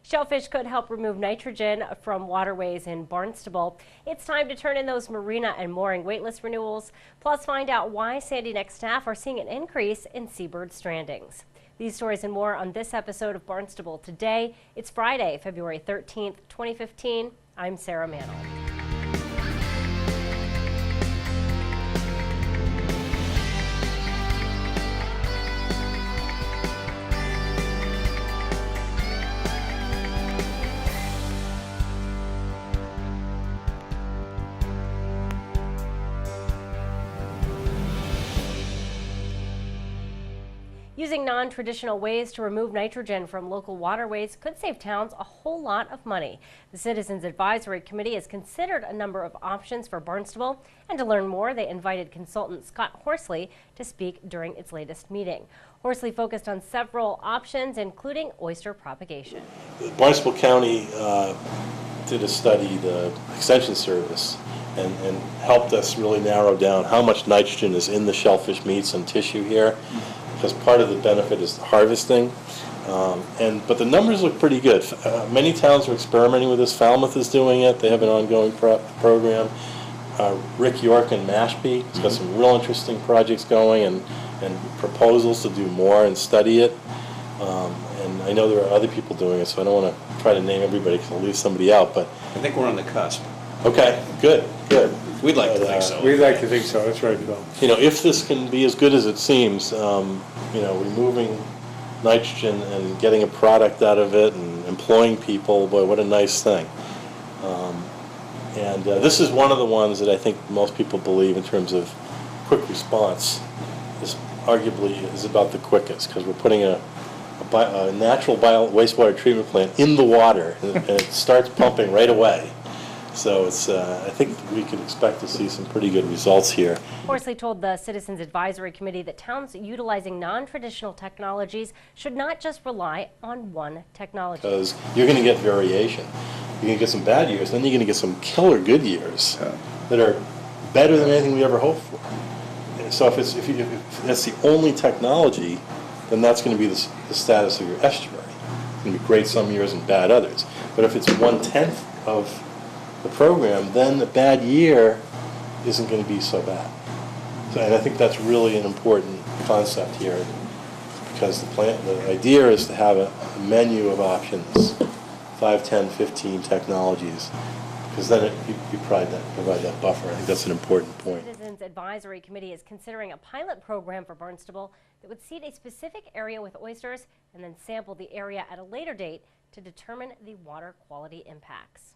Shellfish could help remove nitrogen from waterways in Barnstable. It's time to turn in those marina and mooring waitlist renewals, plus find out why Sandy Neck staff are seeing an increase in seabird strandings. These stories and more on this episode of Barnstable Today. It's Friday, February 13th, 2015. I'm Sarah Mantle. Using non-traditional ways to remove nitrogen from local waterways could save towns a whole lot of money. The Citizens Advisory Committee has considered a number of options for Barnstable, and to learn more, they invited consultant Scott Horsley to speak during its latest meeting. Horsley focused on several options, including oyster propagation. Barnstable County did a study, the Extension Service, and helped us really narrow down how much nitrogen is in the shellfish meats and tissue here, because part of the benefit is harvesting. But the numbers look pretty good. Many towns are experimenting with this. Falmouth is doing it. They have an ongoing program. Rick York and Mashpee has got some real interesting projects going and proposals to do more and study it. And I know there are other people doing it, so I don't want to try to name everybody because I'll leave somebody out. But I think we're on the cusp. Okay, good. We'd like to think so. We'd like to think so. That's right, Bill. You know, if this can be as good as it seems, you know, removing nitrogen and getting a product out of it and employing people, boy, what a nice thing. This is one of the ones that I think most people believe in terms of quick response is arguably is about the quickest, because we're putting a natural wastewater treatment plant in the water and it starts pumping right away. So it's, I think we can expect to see some pretty good results here. Horsley told the Citizens Advisory Committee that towns utilizing non-traditional technologies should not just rely on one technology. Because you're going to get variation. You're going to get some bad years, then you're going to get some killer good years that are better than anything we ever hoped for. So if that's the only technology, then that's going to be the status of your estuary. It's going to be great some years and bad others. But if it's 1/10 of the program, then the bad year isn't going to be so bad. And I think that's really an important concept here, because the idea is to have a menu of options, 5, 10, 15 technologies, because then you provide that buffer. I think that's an important point. The Citizens Advisory Committee is considering a pilot program for Barnstable that would seed a specific area with oysters and then sample the area at a later date to determine the water quality impacts.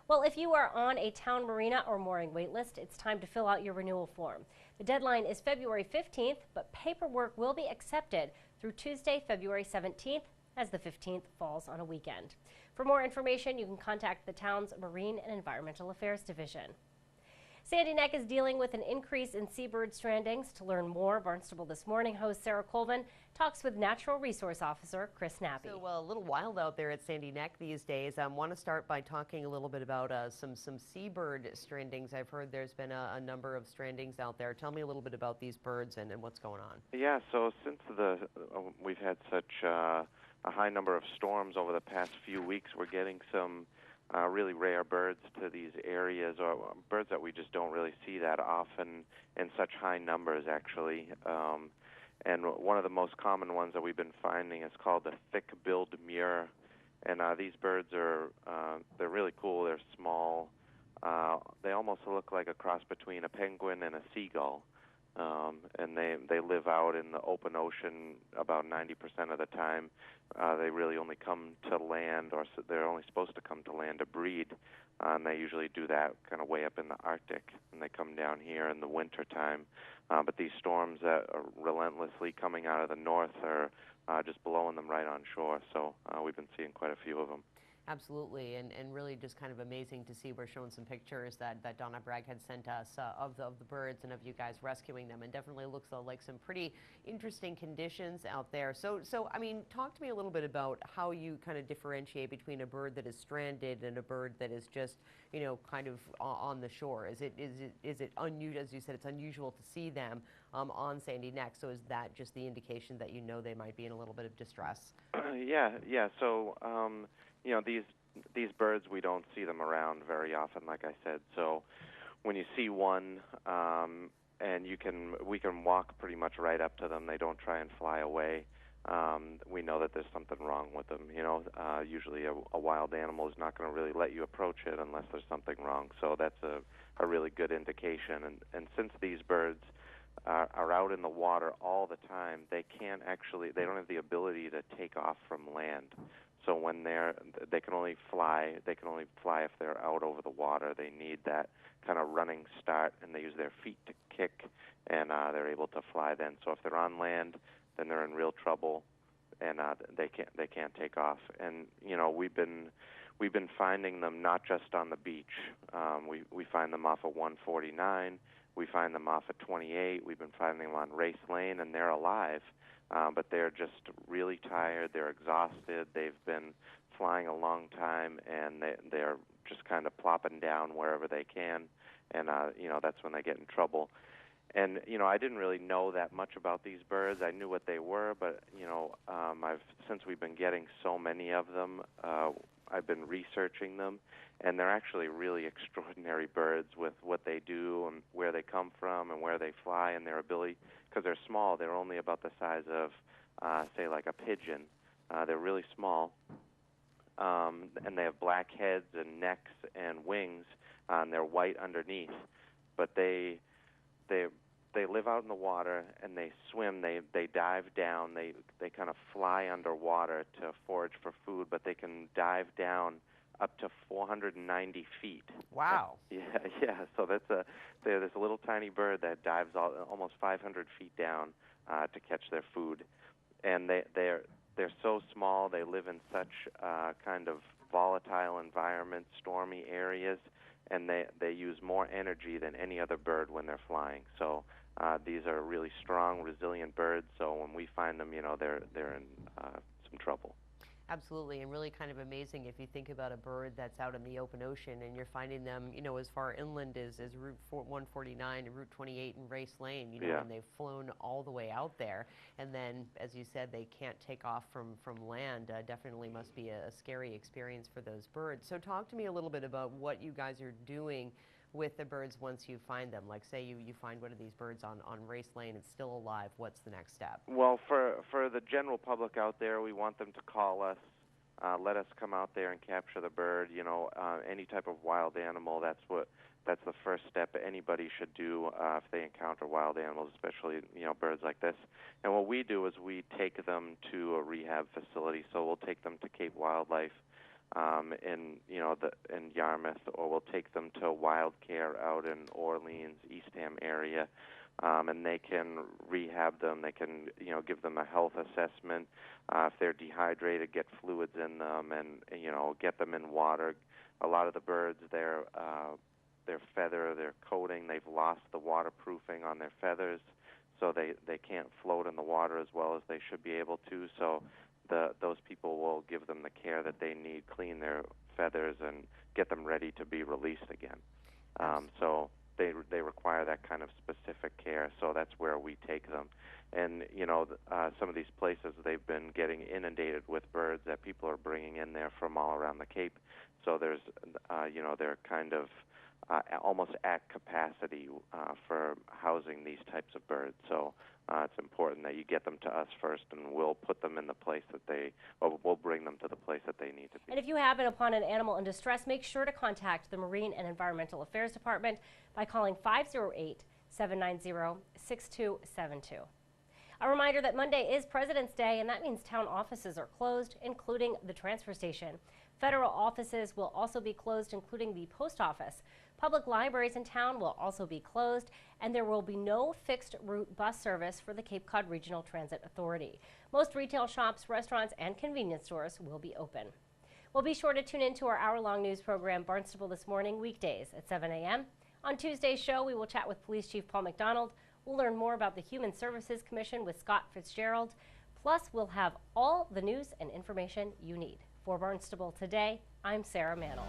Well, if you are on a town marina or mooring waitlist, it's time to fill out your renewal form. The deadline is February 15th, but paperwork will be accepted through Tuesday, February 17th, as the 15th falls on a weekend. For more information, you can contact the town's Marine and Environmental Affairs Division. Sandy Neck is dealing with an increase in seabird strandings. To learn more, Barnstable This Morning host Sarah Colvin talks with Natural Resource Officer Chris Nappy. So a little wild out there at Sandy Neck these days. I want to start by talking a little bit about some seabird strandings. I've heard there's been a number of strandings out there. Tell me a little bit about these birds and what's going on. Yeah, so since we've had such a high number of storms over the past few weeks, we're getting some really rare birds to these areas, or birds that we just don't really see that often in such high numbers, actually. And one of the most common ones that we've been finding is called the thick-billed murre. And these birds are, they're really cool. They're small. They almost look like a cross between a penguin and a seagull. And they live out in the open ocean about 90% of the time. They really only come to land, or they're only supposed to come to land to breed. And they usually do that kind of way up in the Arctic, and they come down here in the winter time. But these storms that are relentlessly coming out of the north are just blowing them right on shore. So we've been seeing quite a few of them. Absolutely, and really just kind of amazing to see. We're showing some pictures that Donna Bragg had sent us of the birds and of you guys rescuing them, and definitely looks like some pretty interesting conditions out there. So I mean, talk to me a little bit about how you kind of differentiate between a bird that is stranded and a bird that is just, you know, kind of on the shore. Is it unusual, as you said, it's unusual to see them on Sandy Neck, so is that just the indication that you know they might be in a little bit of distress? Yeah. So, you know, these birds, we don't see them around very often, like I said. So, when you see one, and we can walk pretty much right up to them. They don't try and fly away. We know that there's something wrong with them. You know, usually a wild animal is not going to really let you approach it unless there's something wrong. So that's a really good indication. And since these birds are out in the water all the time, they don't have the ability to take off from land. So when they can only fly if they're out over the water. They need that kind of running start, and they use their feet to kick, and they're able to fly then. So if they're on land, then they're in real trouble, and they can't take off. And you know, we've been finding them not just on the beach. We find them off of 149. We find them off of 28. We've been finding them on Race Lane, and they're alive. But they're just really tired. They're exhausted. They've been flying a long time, and they're just kind of plopping down wherever they can, and you know, that's when they get in trouble. And you know, I didn't really know that much about these birds. I knew what they were, but you know, since we've been getting so many of them, I've been researching them, and they're actually really extraordinary birds with what they do and where they come from and where they fly and their ability. Because they're small, they're only about the size of, say, like a pigeon. They're really small, and they have black heads and necks and wings, and they're white underneath. But they live out in the water, and they swim. They dive down. They kind of fly underwater to forage for food, but they can dive down up to 490 feet. Wow. Yeah. So they're this little tiny bird that dives almost 500 feet down to catch their food, and they're so small. They live in such kind of volatile environments, stormy areas, and they use more energy than any other bird when they're flying. So these are really strong, resilient birds. So when we find them, you know, they're in some trouble. Absolutely, and really kind of amazing if you think about a bird that's out in the open ocean and you're finding them, you know, as far inland as Route 149 and Route 28 and Race Lane, you know, Yeah. and they've flown all the way out there. And then, as you said, they can't take off from land. Definitely must be a scary experience for those birds. So talk to me a little bit about what you guys are doing with the birds once you find them. Like, say you find one of these birds on Race Lane, it's still alive. What's the next step? Well, for the general public out there, we want them to call us, let us come out there and capture the bird. You know, any type of wild animal, that's the first step anybody should do if they encounter wild animals, especially, you know, birds like this. And what we do is we take them to a rehab facility. So we'll take them to Cape Wildlife in Yarmouth, or we'll take them to Wild Care out in Orleans, Eastham area, and they can rehab them. They can, you know, give them a health assessment. If they're dehydrated, get fluids in them, and you know, get them in water. A lot of the birds, their feather, their coating, they've lost the waterproofing on their feathers, so they can't float in the water as well as they should be able to. So those people will give them the care that they need, clean their feathers, and get them ready to be released again. So they require that kind of specific care. So that's where we take them. And you know, some of these places, they've been getting inundated with birds that people are bringing in there from all around the Cape. So there's, you know, they're kind of almost at capacity for housing these types of birds. So it's important that you get them to us first, and we'll put them in the place we'll bring them to the place that they need to be. And if you happen upon an animal in distress, make sure to contact the Marine and Environmental Affairs Department by calling 508-790-6272. A reminder that Monday is President's Day, and that means town offices are closed, including the transfer station. Federal offices will also be closed, including the post office. Public libraries in town will also be closed, and there will be no fixed route bus service for the Cape Cod Regional Transit Authority. Most retail shops, restaurants, and convenience stores will be open. Well, be sure to tune in to our hour-long news program, Barnstable This Morning, weekdays at 7 a.m. On Tuesday's show, we will chat with Police Chief Paul McDonald. We'll learn more about the Human Services Commission with Scott Fitzgerald. Plus, we'll have all the news and information you need. For Barnstable Today, I'm Sarah Mantle.